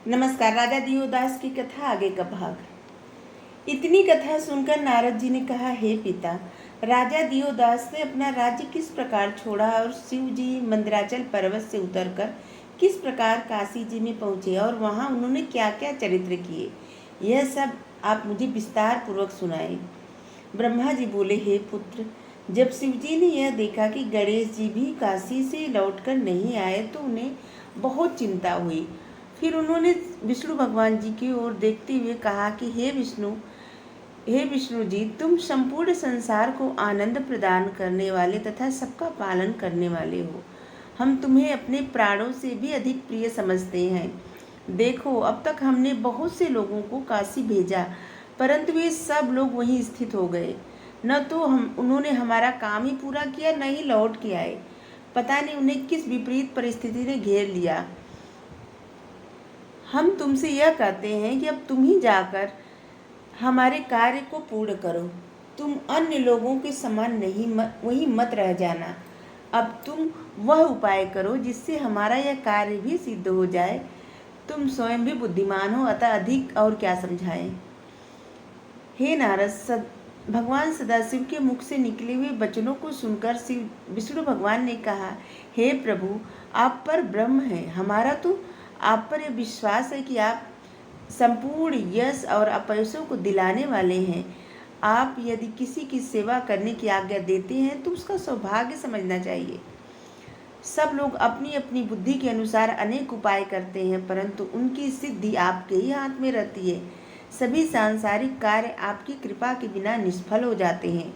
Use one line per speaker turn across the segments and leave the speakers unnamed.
नमस्कार। राजा दियोदास की कथा आगे का भाग। इतनी कथा सुनकर नारद जी ने कहा, हे पिता, राजा दियोदास ने अपना राज्य किस प्रकार छोड़ा और शिव जी मंदिराचल पर्वत से उतरकर किस प्रकार काशी जी में पहुँचे और वहाँ उन्होंने क्या क्या चरित्र किए, यह सब आप मुझे विस्तार पूर्वक सुनाए। ब्रह्मा जी बोले, हे पुत्र, जब शिव जी ने यह देखा कि गणेश जी भी काशी से लौटकर नहीं आए तो उन्हें बहुत चिंता हुई। फिर उन्होंने विष्णु भगवान जी की ओर देखते हुए कहा कि हे विष्णु जी, तुम संपूर्ण संसार को आनंद प्रदान करने वाले तथा सबका पालन करने वाले हो। हम तुम्हें अपने प्राणों से भी अधिक प्रिय समझते हैं। देखो, अब तक हमने बहुत से लोगों को काशी भेजा, परंतु वे सब लोग वहीं स्थित हो गए। न तो उन्होंने हमारा काम ही पूरा किया, न ही लौट के आए। पता नहीं उन्हें किस विपरीत परिस्थिति ने घेर लिया। हम तुमसे यह कहते हैं कि अब तुम ही जाकर हमारे कार्य को पूर्ण करो। तुम अन्य लोगों के समान वहीं मत रह जाना। अब तुम वह उपाय करो जिससे हमारा यह कार्य भी सिद्ध हो जाए। तुम स्वयं भी बुद्धिमान हो, अतः अधिक और क्या समझाएं। हे नारद, भगवान सदाशिव के मुख से निकले हुए वचनों को सुनकर विष्णु भगवान ने कहा, हे प्रभु, आप पर ब्रह्म है। हमारा तो आप पर यह विश्वास है कि आप संपूर्ण यश और अपयशों को दिलाने वाले हैं। आप यदि किसी की सेवा करने की आज्ञा देते हैं तो उसका सौभाग्य समझना चाहिए। सब लोग अपनी अपनी बुद्धि के अनुसार अनेक उपाय करते हैं, परंतु उनकी सिद्धि आपके ही हाथ में रहती है। सभी सांसारिक कार्य आपकी कृपा के बिना निष्फल हो जाते हैं।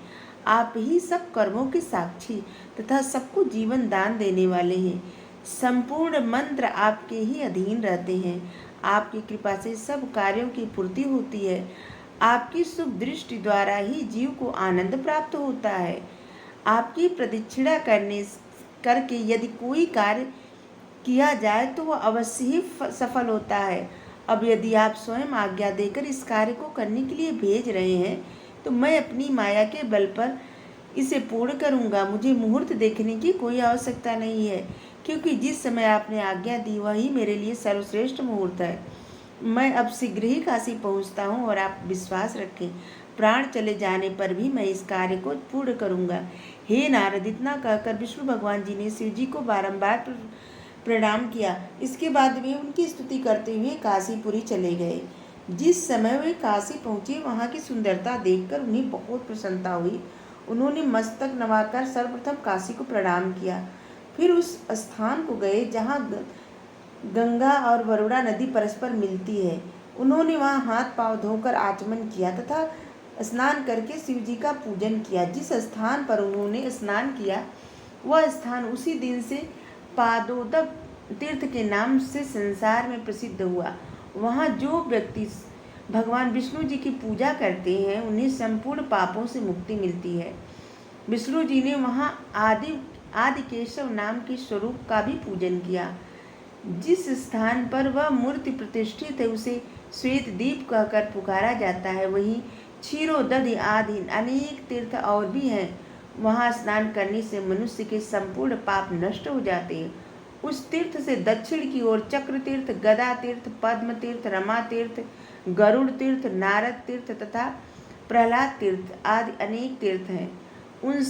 आप ही सब कर्मों के साक्षी तथा सबको जीवन दान देने वाले हैं। संपूर्ण मंत्र आपके ही अधीन रहते हैं। आपकी कृपा से सब कार्यों की पूर्ति होती है। आपकी शुभ दृष्टि द्वारा ही जीव को आनंद प्राप्त होता है। आपकी प्रदक्षिणा करके यदि कोई कार्य किया जाए तो वह अवश्य ही सफल होता है। अब यदि आप स्वयं आज्ञा देकर इस कार्य को करने के लिए भेज रहे हैं तो मैं अपनी माया के बल पर इसे पूर्ण करूंगा। मुझे मुहूर्त देखने की कोई आवश्यकता नहीं है, क्योंकि जिस समय आपने आज्ञा दी वही मेरे लिए सर्वश्रेष्ठ मुहूर्त है। मैं अब शीघ्र ही काशी पहुंचता हूं और आप विश्वास रखें, प्राण चले जाने पर भी मैं इस कार्य को पूर्ण करूंगा। हे नारद, इतना कहकर विष्णु भगवान जी ने शिव जी को बारंबार प्रणाम किया। इसके बाद वे उनकी स्तुति करते हुए काशीपुरी चले गए। जिस समय वे काशी पहुंचे वहां की सुंदरता देखकर उन्हें बहुत प्रसन्नता हुई। उन्होंने मस्तक नवाकर सर्वप्रथम काशी को प्रणाम किया। फिर उस स्थान को गए जहाँ गंगा और वरुणा नदी परस्पर मिलती है। उन्होंने वहाँ हाथ पांव धोकर आचमन किया तथा स्नान करके शिव जी का पूजन किया। जिस स्थान पर उन्होंने स्नान किया वह स्थान उसी दिन से पादोदक तीर्थ के नाम से संसार में प्रसिद्ध हुआ। वहाँ जो व्यक्ति भगवान विष्णु जी की पूजा करते हैं उन्हें संपूर्ण पापों से मुक्ति मिलती है। विष्णु जी ने वहाँ आदि केशव नाम के स्वरूप का भी पूजन किया। जिस स्थान पर वह मूर्ति प्रतिष्ठित है उसे श्वेत दीप कहकर पुकारा जाता है। वहीं क्षीरोदधि आदि अनेक तीर्थ और भी हैं। वहाँ स्नान करने से मनुष्य के संपूर्ण पाप नष्ट हो जाते हैं। उस तीर्थ से दक्षिण की ओर चक्र तीर्थ, गदा तीर्थ, पद्म तीर्थ, रमा तीर्थ, गरुड़ तीर्थ, नारद तीर्थ तथा प्रहलाद तीर्थ आदि अनेक तीर्थ हैं। उन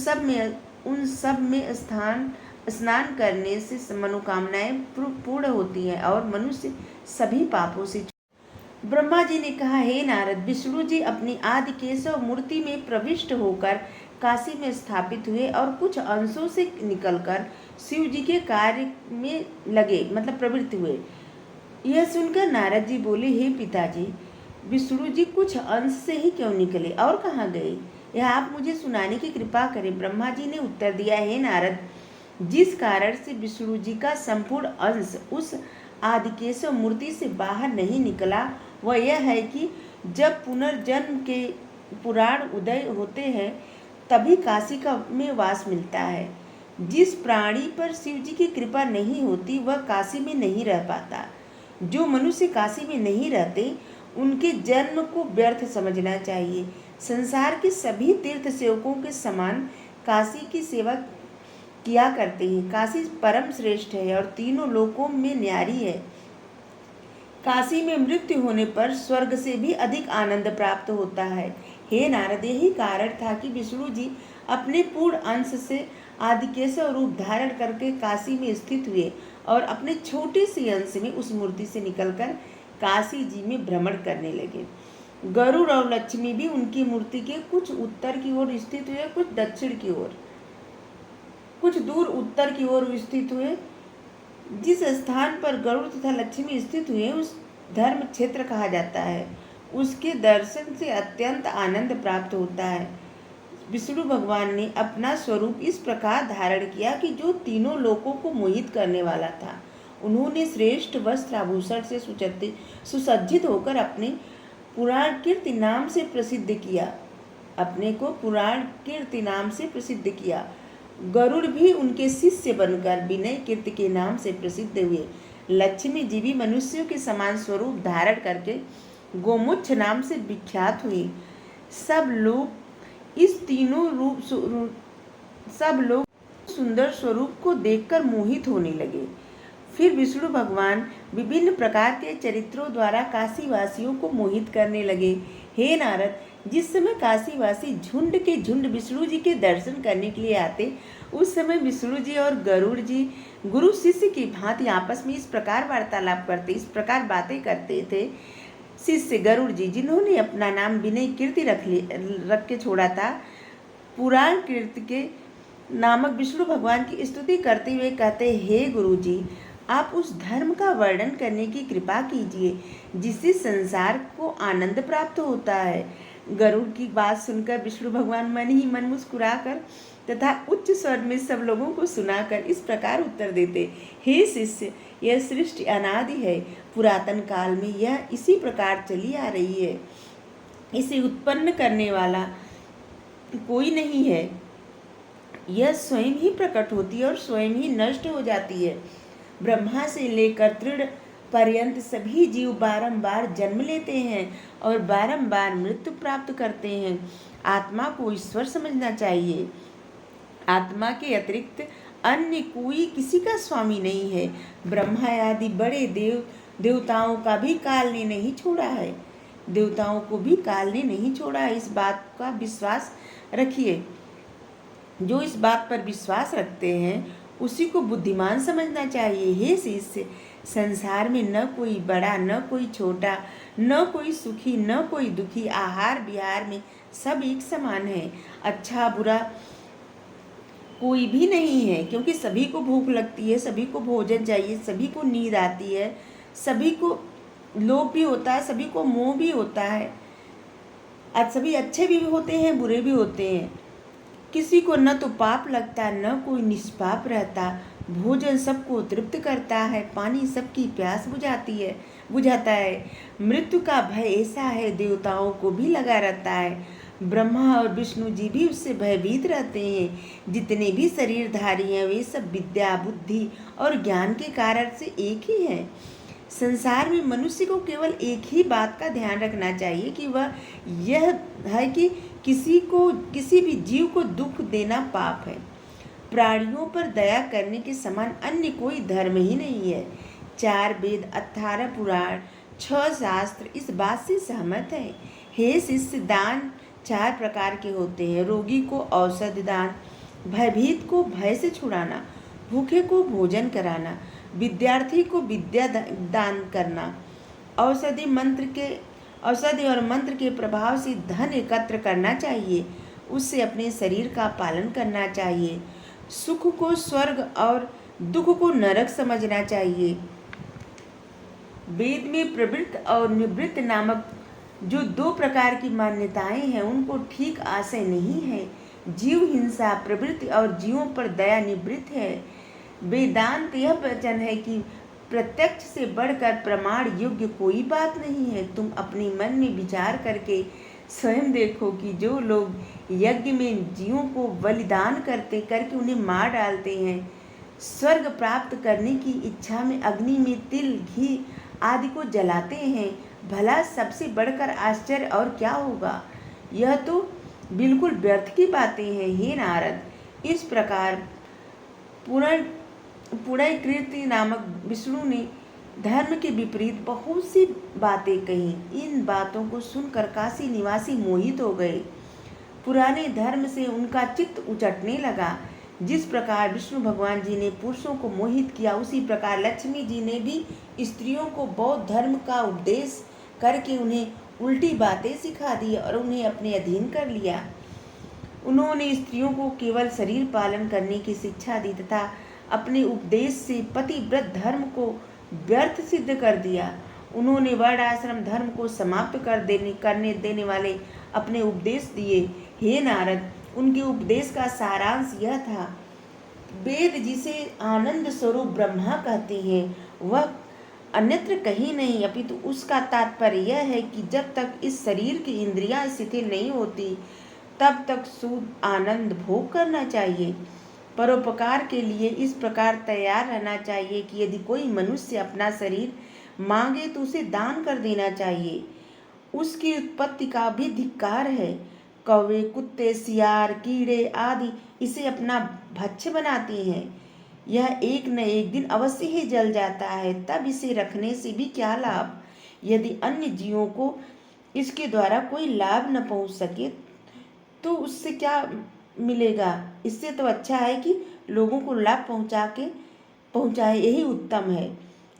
सब में स्नान करने से मनोकामनाएं पूर्ण होती हैं और मनुष्य सभी पापों से। ब्रह्मा जी ने कहा, हे नारद, विष्णु जी अपनी आदि केशव मूर्ति में प्रविष्ट होकर काशी में स्थापित हुए और कुछ अंशों से निकलकर शिव जी के कार्य में लगे, मतलब प्रवृत्त हुए। यह सुनकर नारद जी बोले, हे पिताजी, विष्णु जी कुछ अंश से ही क्यों निकले और कहाँ गए, यह आप मुझे सुनाने की कृपा करें। ब्रह्मा जी ने उत्तर दिया, हे नारद, जिस कारण से विष्णु जी का संपूर्ण अंश उस आदिकेशव मूर्ति से बाहर नहीं निकला वह यह है कि जब पुनर्जन्म के पुराण उदय होते हैं तभी काशी का में वास मिलता है। जिस प्राणी पर शिव जी की कृपा नहीं होती वह काशी में नहीं रह पाता। जो मनुष्य काशी में नहीं रहते उनके जन्म को व्यर्थ समझना चाहिए। संसार के सभी तीर्थ सेवकों के समान काशी की सेवा किया करते हैं। काशी परम श्रेष्ठ है और तीनों लोकों में न्यारी है। काशी में मृत्यु होने पर स्वर्ग से भी अधिक आनंद प्राप्त होता है। हे नारद, यही कारण था कि विष्णु जी अपने पूर्ण अंश से आदिकेशव रूप धारण करके काशी में स्थित हुए और अपने छोटे से अंश में उस मूर्ति से निकलकर काशी जी में भ्रमण करने लगे। गरुड़ और लक्ष्मी भी उनकी मूर्ति के कुछ उत्तर की ओर स्थित हुए, कुछ दक्षिण की ओर, कुछ दूर उत्तर की ओर स्थित हुए। जिस स्थान पर गरुड़ तथा लक्ष्मी स्थित हुए उस धर्म क्षेत्र कहा जाता है। उसके दर्शन से अत्यंत आनंद प्राप्त होता है। विष्णु भगवान ने अपना स्वरूप इस प्रकार धारण किया कि जो तीनों लोकों को मोहित करने वाला था। उन्होंने श्रेष्ठ वस्त्र आभूषण से सुसज्जित होकर अपने पुराण कीर्ति नाम से प्रसिद्ध किया, अपने को पुराण कीर्ति नाम से प्रसिद्ध किया। गरुड़ भी उनके शिष्य बनकर विनय कीर्ति के नाम से प्रसिद्ध हुए। लक्ष्मी जी भी मनुष्यों के समान स्वरूप धारण करके गोमुख नाम से विख्यात हुई। सब लोग सुंदर स्वरूप को देखकर मोहित होने लगे। फिर विष्णु भगवान विभिन्न प्रकार के चरित्रों द्वारा काशीवासियों को मोहित करने लगे। हे नारद, जिस समय काशीवासी झुंड के झुंड विष्णु जी के दर्शन करने के लिए आते, उस समय विष्णु जी और गरुड़ जी गुरु शिष्य की भांति आपस में इस प्रकार वार्तालाप करते, इस प्रकार बातें करते थे। शिष्य गरुड़ जी, जिन्होंने अपना नाम विनय कीर्ति रख के छोड़ा था, पुराण कीर्ति के नामक विष्णु भगवान की स्तुति करते हुए कहते, हे गुरु जी, आप उस धर्म का वर्णन करने की कृपा कीजिए जिससे संसार को आनंद प्राप्त होता है। गरुड़ की बात सुनकर विष्णु भगवान मन ही मन मुस्कुराकर तथा उच्च स्वर में सब लोगों को सुनाकर इस प्रकार उत्तर देते, हे शिष्य, यह सृष्टि अनादि है। पुरातन काल में यह इसी प्रकार चली आ रही है। इसे उत्पन्न करने वाला कोई नहीं है। यह स्वयं ही प्रकट होती है और स्वयं ही नष्ट हो जाती है। ब्रह्मा से लेकर तृण पर्यंत सभी जीव बारंबार जन्म लेते हैं और बारंबार मृत्यु प्राप्त करते हैं। आत्मा को ईश्वर समझना चाहिए। आत्मा के अतिरिक्त अन्य कोई किसी का स्वामी नहीं है। ब्रह्मा आदि बड़े देवताओं का भी काल ने नहीं छोड़ा है। देवताओं को भी काल ने नहीं छोड़ा है। इस बात का विश्वास रखिए। जो इस बात पर विश्वास रखते हैं उसी को बुद्धिमान समझना चाहिए। हे शिष्य, संसार में न कोई बड़ा, न कोई छोटा, न कोई सुखी, न कोई दुखी। आहार विहार में सब एक समान है। अच्छा बुरा कोई भी नहीं है, क्योंकि सभी को भूख लगती है, सभी को भोजन चाहिए, सभी को नींद आती है, सभी को लोभ भी होता है, सभी को मोह भी होता है। आज सभी अच्छे भी होते हैं, बुरे भी होते हैं। किसी को न तो पाप लगता, न कोई निष्पाप रहता। भोजन सबको तृप्त करता है, पानी सबकी प्यास बुझाता है। मृत्यु का भय ऐसा है, देवताओं को भी लगा रहता है। ब्रह्मा और विष्णु जी भी उससे भयभीत रहते हैं। जितने भी शरीरधारी हैं वे सब विद्या, बुद्धि और ज्ञान के कारण से एक ही हैं। संसार में मनुष्य को केवल एक ही बात का ध्यान रखना चाहिए कि वह यह है कि किसी भी जीव को दुख देना पाप है। प्राणियों पर दया करने के समान अन्य कोई धर्म ही नहीं है। 4 वेद, 18 पुराण, 6 शास्त्र इस बात से सहमत हैं। हे शिष्य, दान 4 प्रकार के होते हैं। रोगी को औषधि दान, भयभीत को भय से छुड़ाना, भूखे को भोजन कराना, विद्यार्थी को विद्या दान करना, औषधि और मंत्र के प्रभाव से धन एकत्र करना चाहिए, उससे अपने शरीर का पालन करना चाहिए। सुख को स्वर्ग और दुख को नरक समझना चाहिए। वेद में प्रवृत्त और निवृत्त नामक जो 2 प्रकार की मान्यताएं हैं उनको ठीक आशय नहीं है। जीव हिंसा प्रवृत्ति और जीवों पर दया निवृत्त है। वेदांत यह वचन है कि प्रत्यक्ष से बढ़कर प्रमाण योग्य कोई बात नहीं है। तुम अपने मन में विचार करके स्वयं देखो कि जो लोग यज्ञ में जीवों को बलिदान करके उन्हें मार डालते हैं, स्वर्ग प्राप्त करने की इच्छा में अग्नि में तिल, घी आदि को जलाते हैं, भला सबसे बढ़कर आश्चर्य और क्या होगा। यह तो बिल्कुल व्यर्थ की बातें हैं। हे नारद, इस प्रकार पुराण कीर्ति नामक विष्णु ने धर्म के विपरीत बहुत सी बातें कही। इन बातों को सुनकर काशी निवासी मोहित हो गए। पुराने धर्म से उनका चित्त उचटने लगा। जिस प्रकार विष्णु भगवान जी ने पुरुषों को मोहित किया, उसी प्रकार लक्ष्मी जी ने भी स्त्रियों को बौद्ध धर्म का उपदेश करके उन्हें उल्टी बातें सिखा दी और उन्हें अपने अधीन कर लिया। उन्होंने स्त्रियों को केवल शरीर पालन करने की शिक्षा दी तथा अपने उपदेश से पतिव्रत धर्म को व्यर्थ सिद्ध कर दिया। उन्होंने वर्ण आश्रम धर्म को समाप्त करने देने वाले अपने उपदेश दिए। हे नारद, उनके उपदेश का सारांश यह था, वेद जिसे आनंद स्वरूप ब्रह्मा कहते हैं वह अन्यत्र कहीं नहीं, अपितु उसका तात्पर्य यह है कि जब तक इस शरीर की इंद्रियां शिथिल नहीं होती तब तक शुद्ध आनंद भोग करना चाहिए। परोपकार के लिए इस प्रकार तैयार रहना चाहिए कि यदि कोई मनुष्य अपना शरीर मांगे तो उसे दान कर देना चाहिए। उसकी उत्पत्ति का भी धिक्कार है। कौवे, कुत्ते, सियार, कीड़े आदि इसे अपना भक्ष्य बनाते हैं। यह एक न एक दिन अवश्य ही जल जाता है, तब इसे रखने से भी क्या लाभ। यदि अन्य जीवों को इसके द्वारा कोई लाभ न पहुंच सके तो उससे क्या मिलेगा। इससे तो अच्छा है कि लोगों को लाभ पहुंचाए, यही उत्तम है।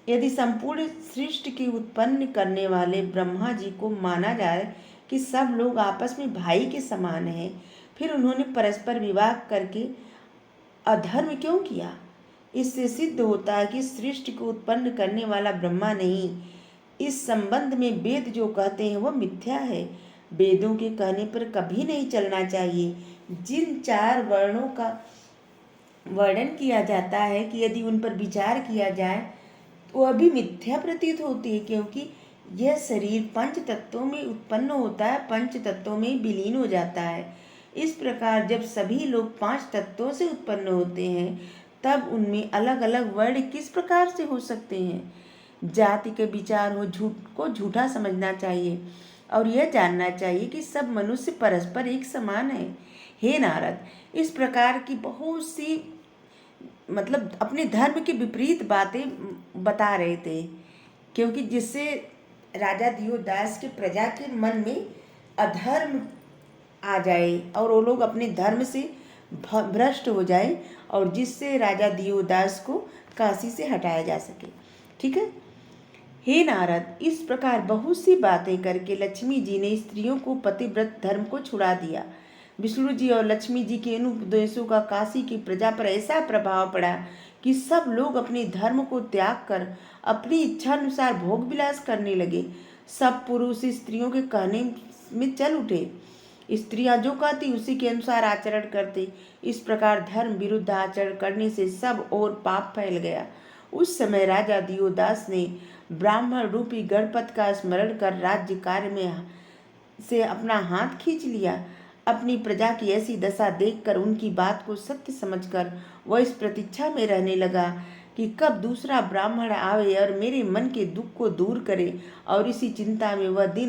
यदि संपूर्ण सृष्टि की उत्पन्न करने वाले ब्रह्मा जी को माना जाए कि सब लोग आपस में भाई के समान हैं, फिर उन्होंने परस्पर विवाह करके अधर्म क्यों किया। इससे सिद्ध होता है कि सृष्टि को उत्पन्न करने वाला ब्रह्मा नहीं। इस संबंध में वेद जो कहते हैं वह मिथ्या है। वेदों के कहने पर कभी नहीं चलना चाहिए। जिन 4 वर्णों का वर्णन किया जाता है कि यदि उन पर विचार किया जाए तो वह भी मिथ्या प्रतीत होती है, क्योंकि यह शरीर 5 तत्वों में उत्पन्न होता है, 5 तत्वों में विलीन हो जाता है। इस प्रकार जब सभी लोग 5 तत्वों से उत्पन्न होते हैं तब उनमें अलग अलग वर्ण किस प्रकार से हो सकते हैं। जाति के विचार को झूठा समझना चाहिए और यह जानना चाहिए कि सब मनुष्य परस्पर एक समान है। हे नारद, इस प्रकार की बहुत सी अपने धर्म के विपरीत बातें बता रहे थे, क्योंकि जिससे राजा दियोदास के प्रजा के मन में अधर्म आ जाए और वो लोग अपने धर्म से भ्रष्ट हो जाए और जिससे राजा दियोदास को काशी से हटाया जा सके। ठीक है। हे नारद, इस प्रकार बहुत सी बातें करके लक्ष्मी जी ने स्त्रियों को पतिव्रत धर्म को छुड़ा दिया। विष्णु जी और लक्ष्मी जी के इन उपदेशों का काशी की प्रजा पर ऐसा प्रभाव पड़ा कि सब लोग अपने धर्म को त्याग कर अपनी इच्छा अनुसार भोग विलास करने लगे। सब पुरुष स्त्रियों के कहने में चल उठे। स्त्रियां जो कहती उसी के अनुसार आचरण करते। इस प्रकार धर्म विरुद्ध आचरण करने से सब और पाप फैल गया। उस समय राजा दियोदास ने ब्राह्मण रूपी गणपत का स्मरण कर राज्य कार्य में से अपना हाथ खींच लिया। अपनी प्रजा की ऐसी दशा देखकर उनकी बात को सत्य समझकर वह इस प्रतीक्षा में रहने लगा कि कब दूसरा ब्राह्मण आवे और मेरे मन के दुख को दूर करे, और इसी चिंता में वह दिन